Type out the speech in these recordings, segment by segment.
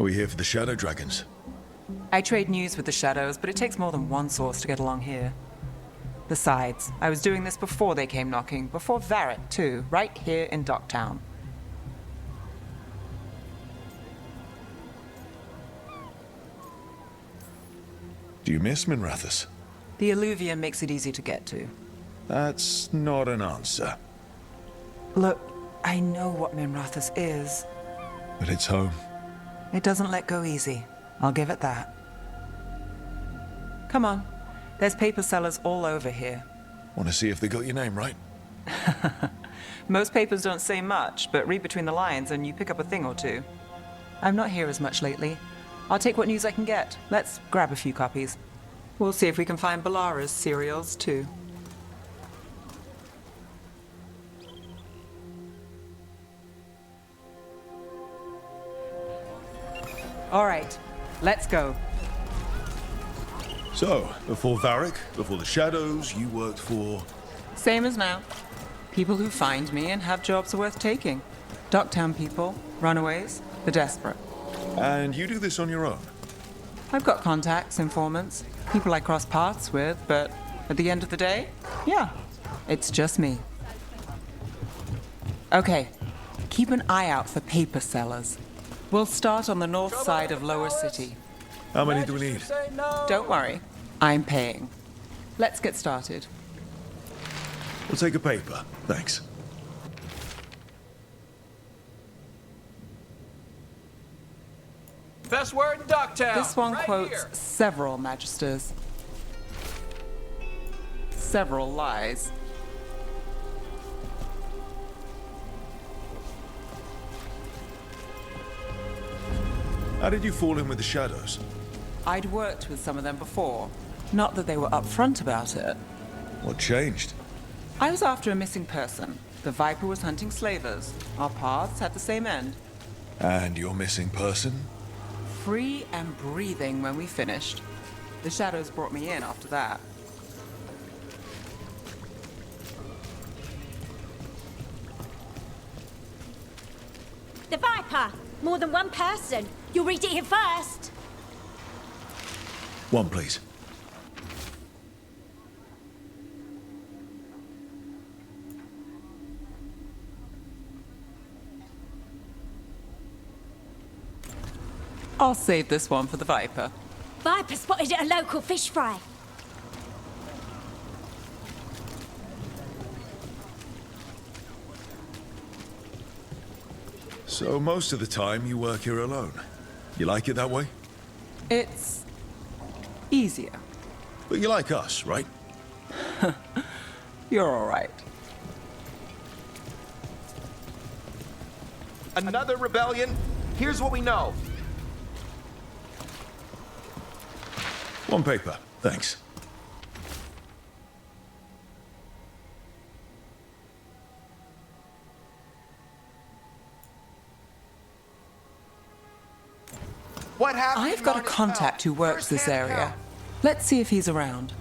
Are we here for the Shadow Dragons? I trade news with the Shadows, but it takes more than one source to get along here. Besides, I was doing this before they came knocking, before Varret too, right here in Docktown. Do you miss Minrathous? The Alluvium makes it easy to get to. That's not an answer. Look, I know what Minrathous is. But it's home. It doesn't let go easy. I'll give it that. Come on. There's paper sellers all over here. Want to see if they got your name right? Most papers don't say much, but read between the lines and you pick up a thing or two. I'm not here as much lately. I'll take what news I can get. Let's grab a few copies. We'll see if we can find Balara's serials, too. All right, let's go. So, before Varric, before the Shadows, you worked for... Same as now. People who find me and have jobs worth taking. Docktown people, runaways, the desperate. And you do this on your own? I've got contacts, informants, people I cross paths with, but at the end of the day, yeah, it's just me. Okay, keep an eye out for paper sellers. We'll start on the north side of Lower City. How many do we need? Don't worry, I'm paying. Let's get started. We'll take a paper, thanks. Best word in Docktown. This one right quotes here. several magisters. Several lies. How did you fall in with the Shadows? I'd worked with some of them before. Not that they were upfront about it. What changed? I was after a missing person. The Viper was hunting slavers. Our paths had the same end. And your missing person? Free and breathing when we finished. The Shadows brought me in after that. The Viper! More than one person. You'll read it here first. One, please. I'll save this one for the Viper. Viper spotted at a local fish fry. So most of the time you work here alone. You like it that way? It's easier. But you like us, right? You're all right. Another rebellion? Here's what we know. One paper, thanks. What happened? I've got a contact who works this area. Let's see if he's around.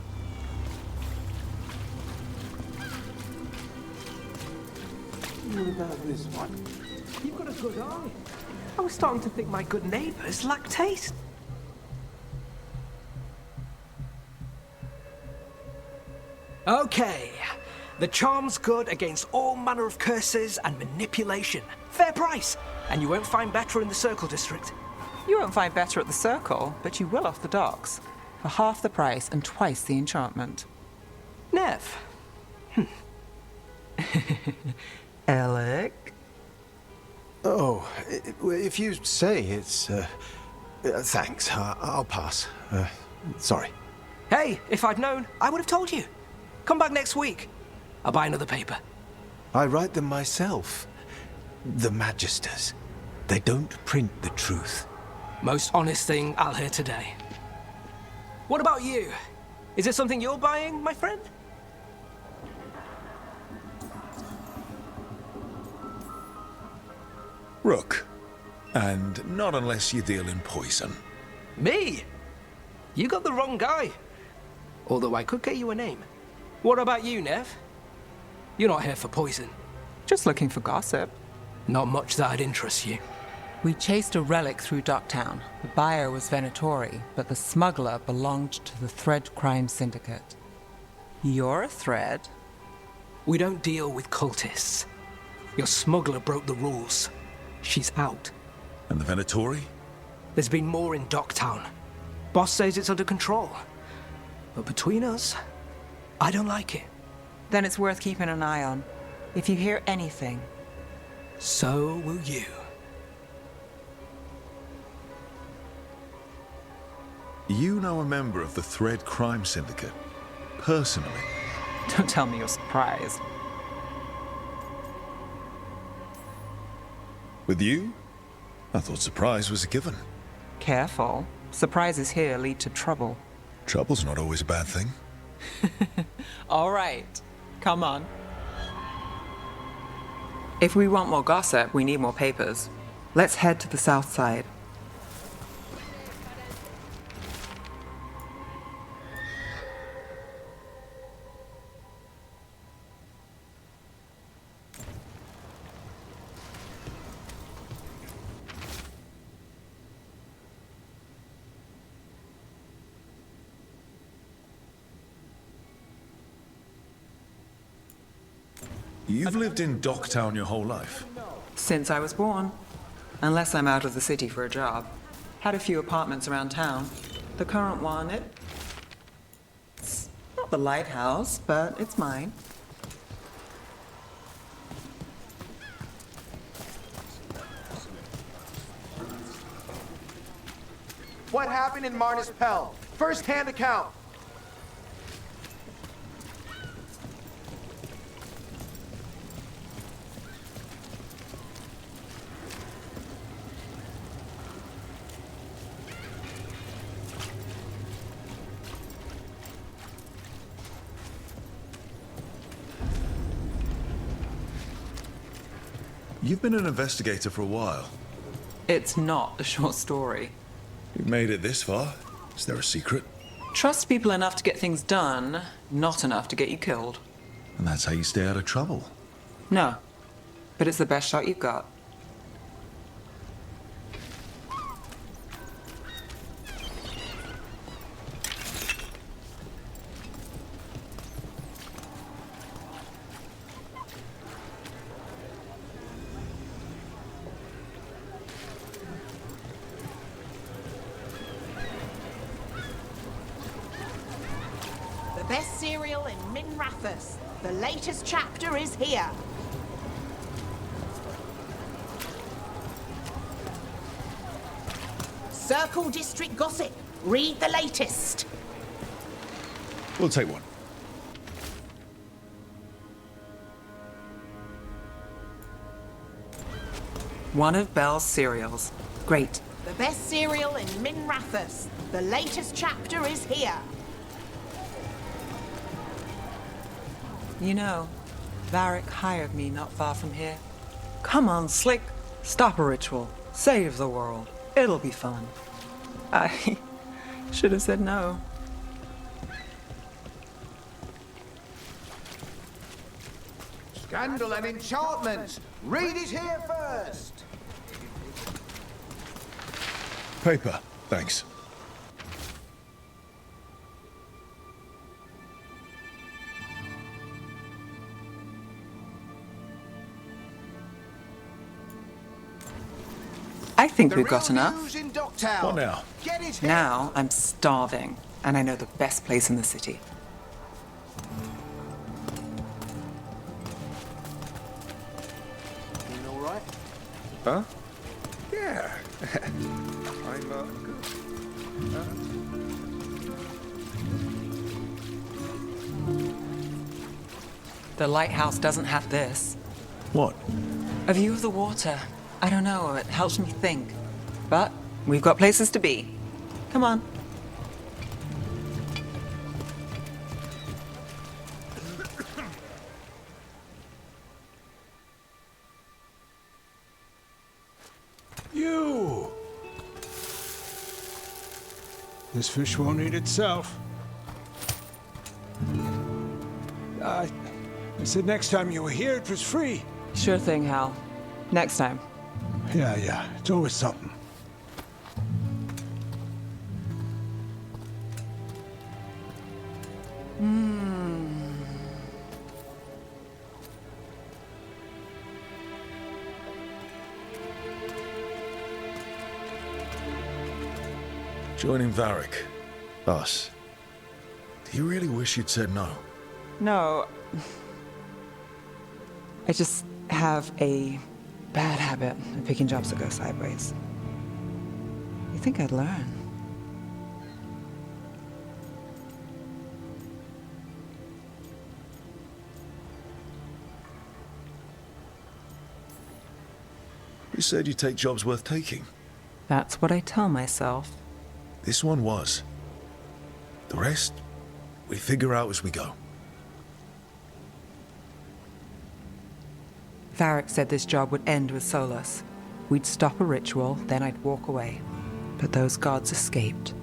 This one. You've got a good eye. I was starting to think my good neighbors lack taste. Okay. The charm's good against all manner of curses and manipulation. Fair price. And you won't find better in the Circle District. You won't find better at the Circle, but you will off the docks. For half the price and twice the enchantment. Neve. Alec? Oh, if you say it's... thanks, I'll pass. Sorry. Hey, if I'd known, I would have told you. Come back next week. I'll buy another paper. I write them myself. The Magisters. They don't print the truth. Most honest thing I'll hear today. What about you? Is it something you're buying, my friend? Rook. And not unless you deal in poison. Me? You got the wrong guy. Although I could get you a name. What about you, Neve? You're not here for poison. Just looking for gossip. Not much that'd interest you. We chased a relic through Docktown. The buyer was Venatori, but the smuggler belonged to the Thread Crime Syndicate. You're a Thread? We don't deal with cultists. Your smuggler broke the rules. She's out. And the Venatori? There's been more in Docktown. Boss says it's under control. But between us, I don't like it. Then it's worth keeping an eye on. If you hear anything. So will you. You know a member of the Thread Crime Syndicate? Personally? Don't tell me you're surprised. With you? I thought surprise was a given. Careful. Surprises here lead to trouble. Trouble's not always a bad thing. All right. Come on. If we want more gossip, we need more papers. Let's head to the south side. You've lived in Docktown your whole life? Since I was born. Unless I'm out of the city for a job. Had a few apartments around town. The current one, it's not the lighthouse, but it's mine. What happened in Marnispel? First-hand account. You've been an investigator for a while. It's not a short story. You've made it this far. Is there a secret? Trust people enough to get things done, not enough to get you killed. And that's how you stay out of trouble. No, but it's the best shot you've got. The best cereal in Minrathus. The latest chapter is here. Circle District Gossip. Read the latest. We'll take one. One of Belle's cereals. Great. The best cereal in Minrathus. The latest chapter is here. You know, Varric hired me not far from here. Come on, Slick. Stop a ritual. Save the world. It'll be fun. I should have said no. Scandal and enchantment. Read it here first. Paper, thanks. I think The we've got real enough. news in Docktown. What now? Get it here. Now I'm starving, and I know the best place in the city. Doing all right? Huh? Yeah. I'm good. The lighthouse doesn't have this. What? A view of the water. I don't know, it helps me think. But we've got places to be. Come on. You! This fish won't eat itself. I said next time you were here, it was free. Sure thing, Hal. Next time. Yeah. It's always something. Joining Varric. Us. Do you really wish you'd said no? No. I just have a bad habit of picking jobs that go sideways. You think I'd learn? You said you'd take jobs worth taking. That's what I tell myself. This one was. The rest, we figure out as we go. Varric said this job would end with Solus. We'd stop a ritual, then I'd walk away. But those gods escaped.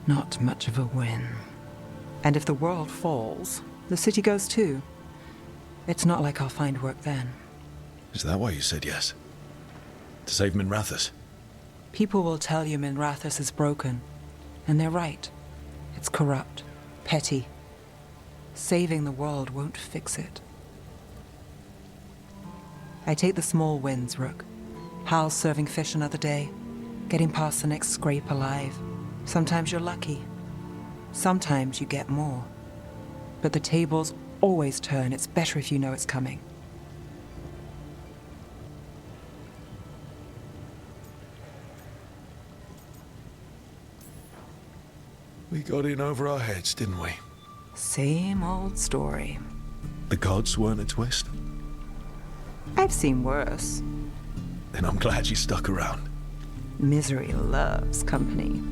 Not much of a win. And if the world falls, the city goes too. It's not like I'll find work then. Is that why you said yes? To save Minrathous? People will tell you Minrathous is broken. And they're right. It's corrupt. Petty. Saving the world won't fix it. I take the small wins, Rook. Hal's serving fish another day. Getting past the next scrape alive. Sometimes you're lucky. Sometimes you get more. But the tables always turn. It's better if you know it's coming. We got in over our heads, didn't we? Same old story. The gods weren't a twist? I've seen worse. Then I'm glad you stuck around. Misery loves company.